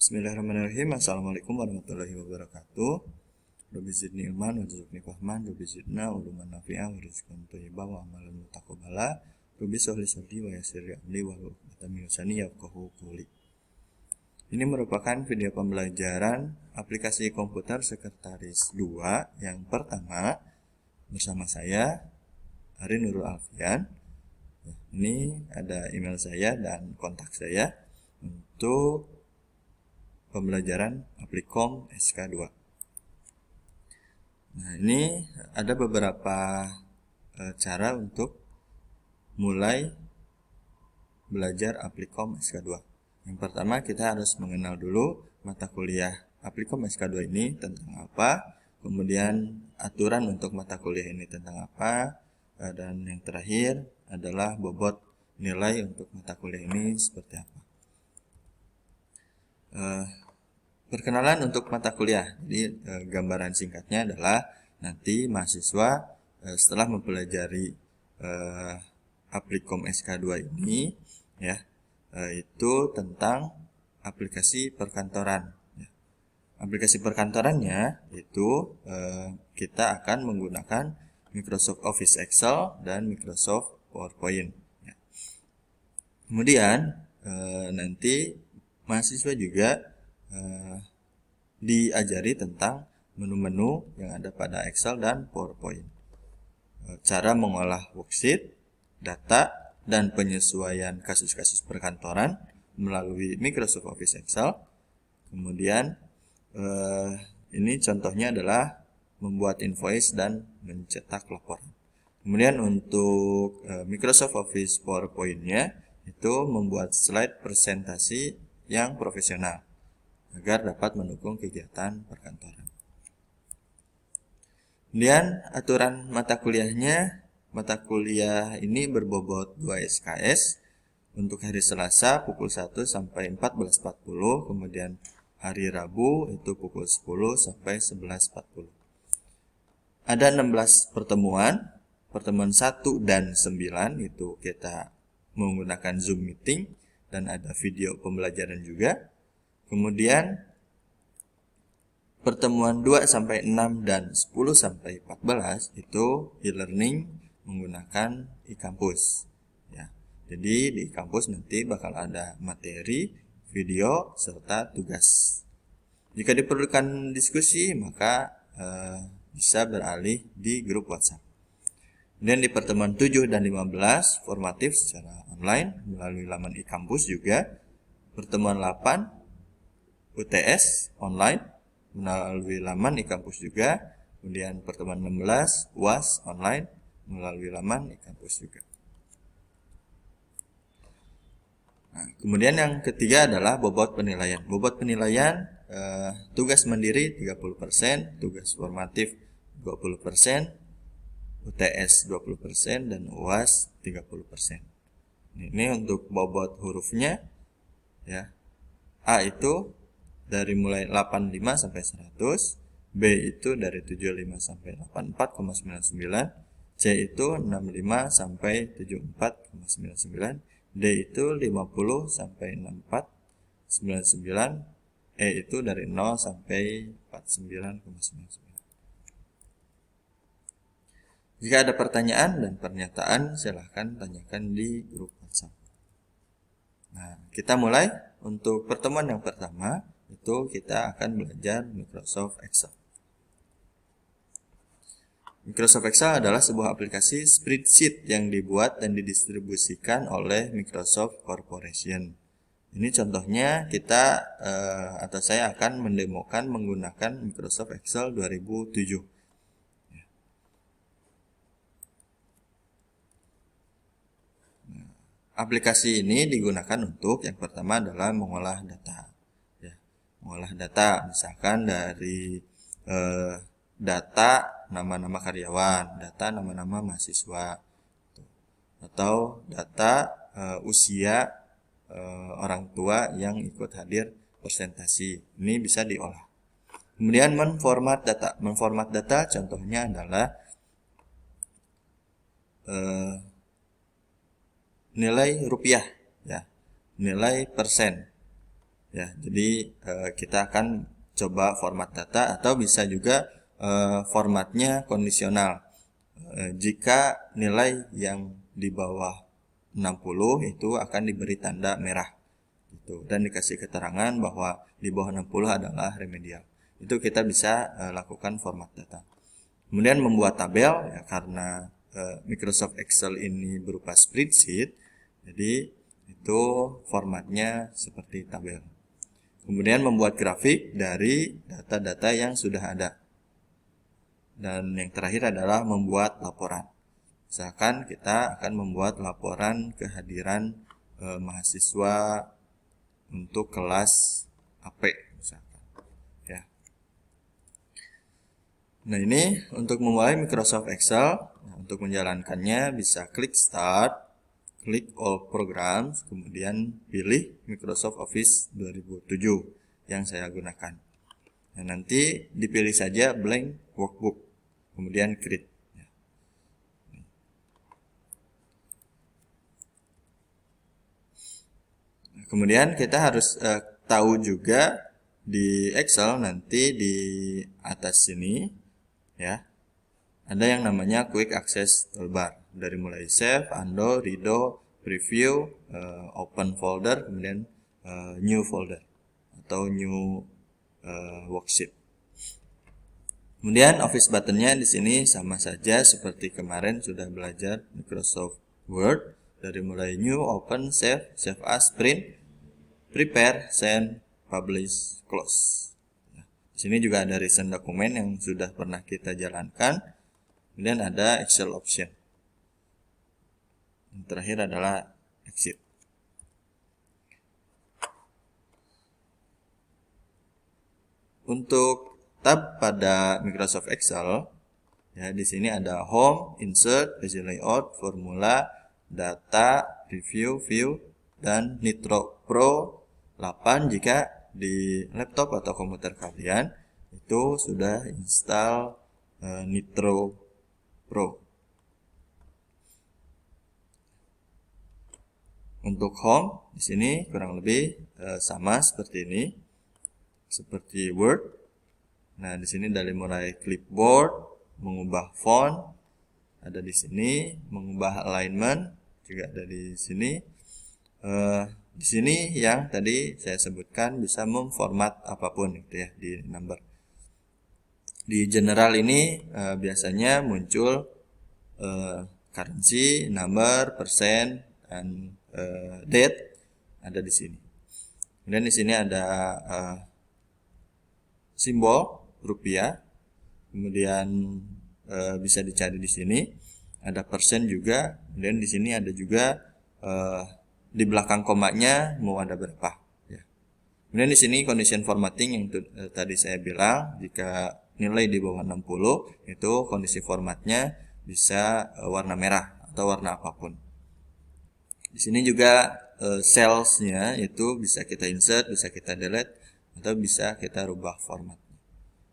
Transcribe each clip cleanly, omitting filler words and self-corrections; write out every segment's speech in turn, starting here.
Bismillahirrahmanirrahim. Assalamualaikum warahmatullahi wabarakatuh. Rabbi zidni ilman warzuqni fahman, Rabbi zidna uluman nafi'ah warizqan thayyiban wa amalan mutaqabbala. Rabbi sholli sadri wa yassir li amri wahlul 'uqdatam min lisani yafqahu qawli. Ini merupakan video pembelajaran aplikasi komputer Sekretaris 2 yang pertama bersama saya Ari Nurul Alfian. Ini ada email saya dan kontak saya untuk pembelajaran Applikom SK2. Nah, ini ada beberapa cara untuk mulai belajar Applikom SK2. Yang pertama, kita harus mengenal dulu mata kuliah Applikom SK2 ini tentang apa, kemudian aturan untuk mata kuliah ini tentang apa, dan yang terakhir adalah bobot nilai untuk mata kuliah ini seperti apa. Perkenalan untuk mata kuliah. Jadi gambaran singkatnya adalah nanti mahasiswa setelah mempelajari Applikom SK2 ini ya, itu tentang aplikasi perkantoran. Aplikasi perkantorannya itu kita akan menggunakan Microsoft Office Excel dan Microsoft PowerPoint. Kemudian nanti mahasiswa juga diajari tentang menu-menu yang ada pada Excel dan PowerPoint, cara mengolah worksheet, data, dan penyesuaian kasus-kasus perkantoran melalui Microsoft Office Excel. Kemudian ini contohnya adalah membuat invoice dan mencetak laporan. Kemudian untuk Microsoft Office PowerPoint-nya itu membuat slide presentasi yang profesional agar dapat mendukung kegiatan perkantoran. Kemudian aturan mata kuliahnya, mata kuliah ini berbobot 2 SKS untuk hari Selasa pukul 1 sampai 14.40, kemudian hari Rabu itu pukul 10 sampai 11.40. Ada 16 pertemuan, pertemuan 1 dan 9 itu kita menggunakan Zoom meeting dan ada video pembelajaran juga. Kemudian pertemuan 2 sampai 6 dan 10 sampai 14 itu e-learning menggunakan e-kampus ya. Jadi di kampus nanti bakal ada materi, video serta tugas. Jika diperlukan diskusi maka bisa beralih di grup WhatsApp. Dan di pertemuan 7 dan 15 formatif secara online melalui laman e-kampus juga. Pertemuan 8 UTS online melalui laman e-kampus juga. Kemudian pertemuan 16 UAS online melalui laman e-kampus juga. Nah, kemudian yang ketiga adalah bobot penilaian. Bobot penilaian tugas mandiri 30%, tugas formatif 20%, UTS 20% dan UAS 30%. Ini untuk bobot hurufnya ya. A itu dari mulai 85 sampai 100, B itu dari 75 sampai 84,99, C itu 65 sampai 74,99, D itu 50 sampai 64,99, E itu dari 0 sampai 49,99. Jika ada pertanyaan dan pernyataan, silahkan tanyakan di grup WhatsApp. Nah, kita mulai. Untuk pertemuan yang pertama, itu kita akan belajar Microsoft Excel. Microsoft Excel adalah sebuah aplikasi spreadsheet yang dibuat dan didistribusikan oleh Microsoft Corporation. Ini contohnya kita atau saya akan mendemokan menggunakan Microsoft Excel 2007. Aplikasi ini digunakan untuk yang pertama adalah mengolah data. Ya, mengolah data misalkan dari data nama-nama karyawan, data nama-nama mahasiswa, atau data usia orang tua yang ikut hadir presentasi. Ini bisa diolah. Kemudian menformat data. Menformat data contohnya adalah nilai rupiah ya, nilai persen Ya, jadi kita akan coba format data atau bisa juga formatnya kondisional. Jika nilai yang di bawah 60 itu akan diberi tanda merah gitu, dan dikasih keterangan bahwa di bawah 60 adalah remedial. Itu kita bisa lakukan format data. Kemudian membuat tabel, ya, karena Microsoft Excel ini berupa spreadsheet, jadi itu formatnya seperti tabel. Kemudian membuat grafik dari data-data yang sudah ada. Dan yang terakhir adalah membuat laporan. Misalkan kita akan membuat laporan kehadiran mahasiswa untuk kelas AP misalkan. Ya. Nah, ini untuk memulai Microsoft Excel. Nah, untuk menjalankannya bisa klik Start, klik All Programs, kemudian pilih Microsoft Office 2007 yang saya gunakan. Nah, nanti dipilih saja blank workbook, kemudian create. Kemudian kita harus tahu juga di Excel nanti di atas sini, ya, ada yang namanya Quick Access Toolbar, dari mulai Save, Undo, Redo, Preview, Open Folder, kemudian New Folder atau New Worksheet. Kemudian Office buttonnya di sini sama saja seperti kemarin sudah belajar Microsoft Word, dari mulai New, Open, Save, Save As, Print, Prepare, Send, Publish, Close. Nah, di sini juga ada recent dokumen yang sudah pernah kita jalankan. Kemudian ada Excel option. Yang terakhir adalah Exit. Untuk tab pada Microsoft Excel, ya, di sini ada Home, Insert, Page Layout, Formula, Data, Review, View, dan Nitro Pro 8 jika di laptop atau komputer kalian itu sudah install Nitro Pro. Untuk Home di sini kurang lebih sama seperti ini, seperti Word. Nah, di sini dari mulai clipboard, mengubah font, ada di sini, mengubah alignment juga ada di sini. Di sini yang tadi saya sebutkan bisa memformat apapun gitu ya di number. Di general ini biasanya muncul currency, number, persen, dan date ada di sini. Kemudian di sini ada simbol rupiah, kemudian bisa dicari di sini. Ada persen juga, kemudian di sini ada juga di belakang komanya mau ada berapa. Ya. Kemudian di sini condition formatting yang tadi saya bilang, jika nilai di bawah 60 itu kondisi formatnya bisa warna merah atau warna apapun. Di sini juga cellsnya itu bisa kita insert, bisa kita delete, atau bisa kita rubah format.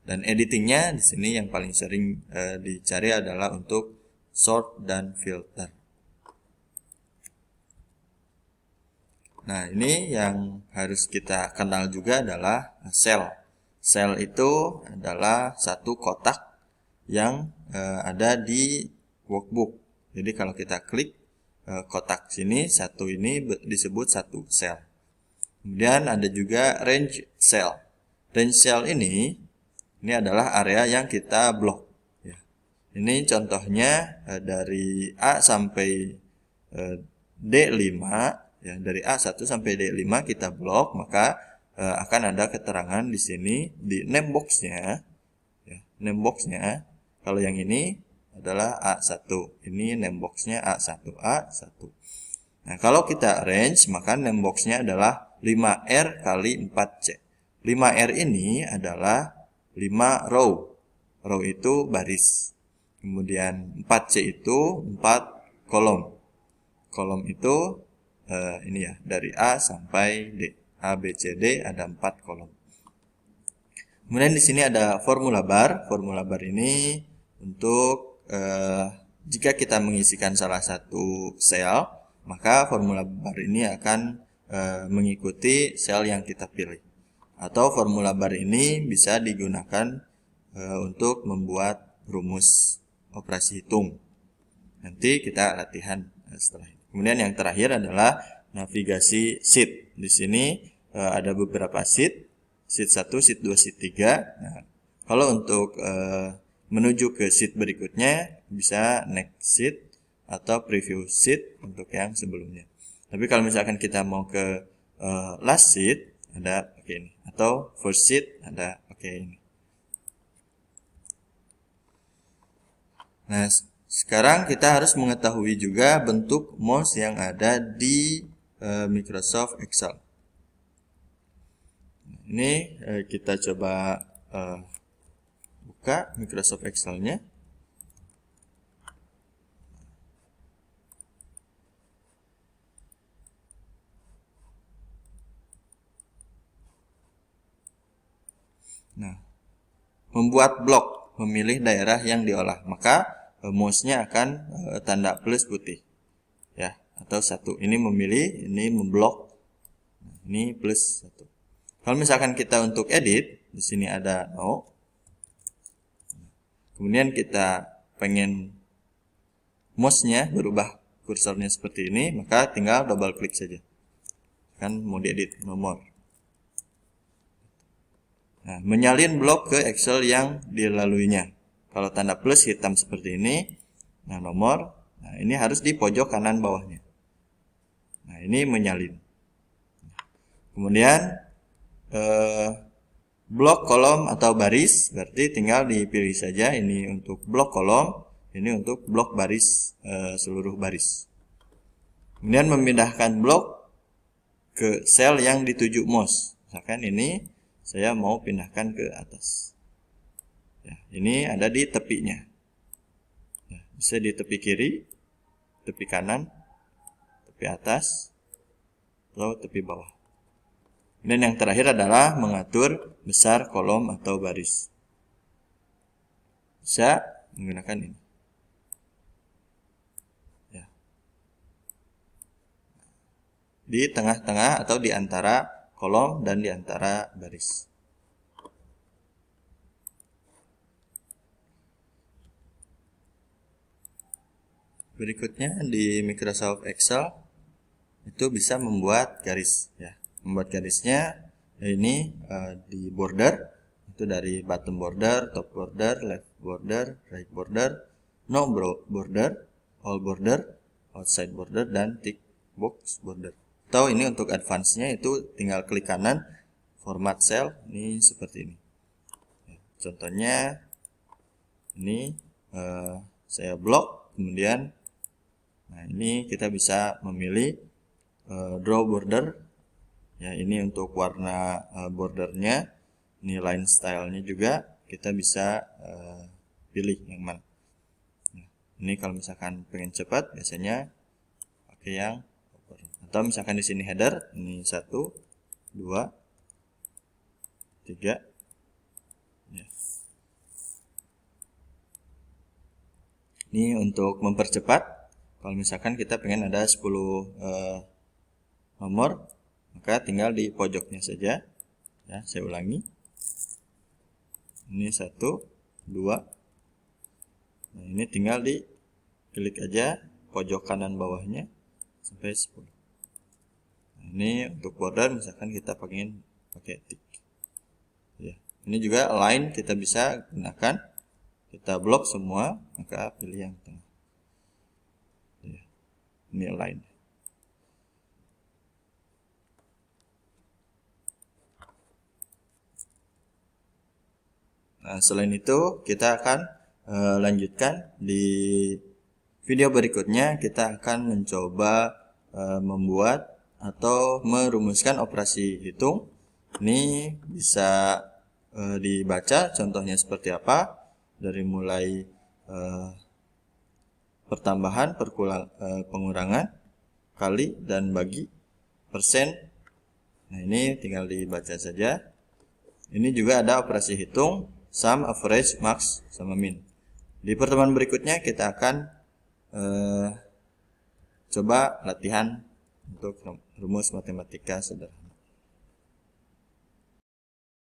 Dan editingnya di sini yang paling sering dicari adalah untuk sort dan filter. Nah, ini yang harus kita kenal juga adalah cell. Cell itu adalah satu kotak yang ada di workbook. Jadi kalau kita klik kotak sini, satu ini disebut satu cell. Kemudian ada juga range cell. Range cell ini adalah area yang kita blok. Ya. Ini contohnya dari A sampai D5. Ya, dari A1 sampai D5 kita blok, maka akan ada keterangan di sini di name box-nya. Ya, name box-nya kalau yang ini adalah A1. Ini name box-nya A1, A1. Nah, kalau kita range, maka name box-nya adalah 5R kali 4C. 5R ini adalah 5 row. Row itu baris. Kemudian 4C itu 4 kolom. Kolom itu ini ya, dari A sampai D. A, B, C, D ada 4 kolom. Kemudian di sini ada formula bar. Formula bar ini untuk jika kita mengisikan salah satu sel, maka formula bar ini akan mengikuti sel yang kita pilih. Atau formula bar ini bisa digunakan untuk membuat rumus operasi hitung. Nanti kita latihan setelah ini. Kemudian yang terakhir adalah navigasi sheet. Di sini ada beberapa sheet 1, sheet 2, sheet 3. Nah, kalau untuk menuju ke sheet berikutnya bisa next sheet atau preview sheet untuk yang sebelumnya. Tapi kalau misalkan kita mau ke last sheet ada pakai ini, atau first sheet ada pakai ini. Nah, sekarang kita harus mengetahui juga bentuk mouse yang ada di Microsoft Excel. Ini kita coba buka Microsoft Excel-nya. Nah, membuat blok, memilih daerah yang diolah, maka mouse-nya akan tanda plus putih, ya, atau 1. Ini memilih, ini memblok, ini plus 1. Kalau misalkan kita untuk edit, di sini ada no. Kemudian kita pengen mouse-nya berubah kursornya seperti ini, maka tinggal double klik saja. Kan mau diedit nomor. Nah, menyalin blok ke Excel yang dilaluinya. Kalau tanda plus hitam seperti ini, nah nomor, nah ini harus di pojok kanan bawahnya. Nah ini menyalin. Kemudian blok kolom atau baris, berarti tinggal dipilih saja. Ini untuk blok kolom, ini untuk blok baris, seluruh baris. Kemudian memindahkan blok ke sel yang dituju mouse. Misalkan ini saya mau pindahkan ke atas. Ya, ini ada di tepinya. Ya, bisa di tepi kiri, tepi kanan, tepi atas, atau tepi bawah. Dan yang terakhir adalah mengatur besar kolom atau baris. Bisa menggunakan ini. Ya. Di tengah-tengah atau di antara kolom dan di antara baris. Berikutnya di Microsoft Excel itu bisa membuat garis, ya. Membuat garisnya ini di border, itu dari bottom border, top border, left border, right border, no border, all border, outside border, dan tick box border. Atau ini untuk advance-nya itu tinggal klik kanan, format cell, ini seperti ini. Contohnya ini saya blok, kemudian nah ini kita bisa memilih draw border, ya, ini untuk warna bordernya. Ini line stylenya juga kita bisa pilih yang mana. Nah, ini kalau misalkan pengen cepat biasanya pakai yang, atau misalkan di sini header, ini 1, 2, 3, ya. Ini untuk mempercepat. Kalau misalkan kita pengen ada 10 nomor, maka tinggal di pojoknya saja. Ya, saya ulangi. Ini 1, 2. Nah, ini tinggal di klik aja pojok kanan bawahnya sampai 10. Nah, ini untuk border misalkan kita pengen pakai tick. Ya, ini juga align kita bisa gunakan. Kita blok semua, maka pilih yang tengah. Ya, ini align. Nah, selain itu kita akan lanjutkan di video berikutnya. Kita akan mencoba membuat atau merumuskan operasi hitung. Ini bisa dibaca contohnya seperti apa, dari mulai pertambahan, pengurangan, kali, dan bagi, persen. Nah ini tinggal dibaca saja. Ini juga ada operasi hitung, sum, average, max, sama min. Di pertemuan berikutnya kita akan coba latihan untuk rumus matematika sederhana.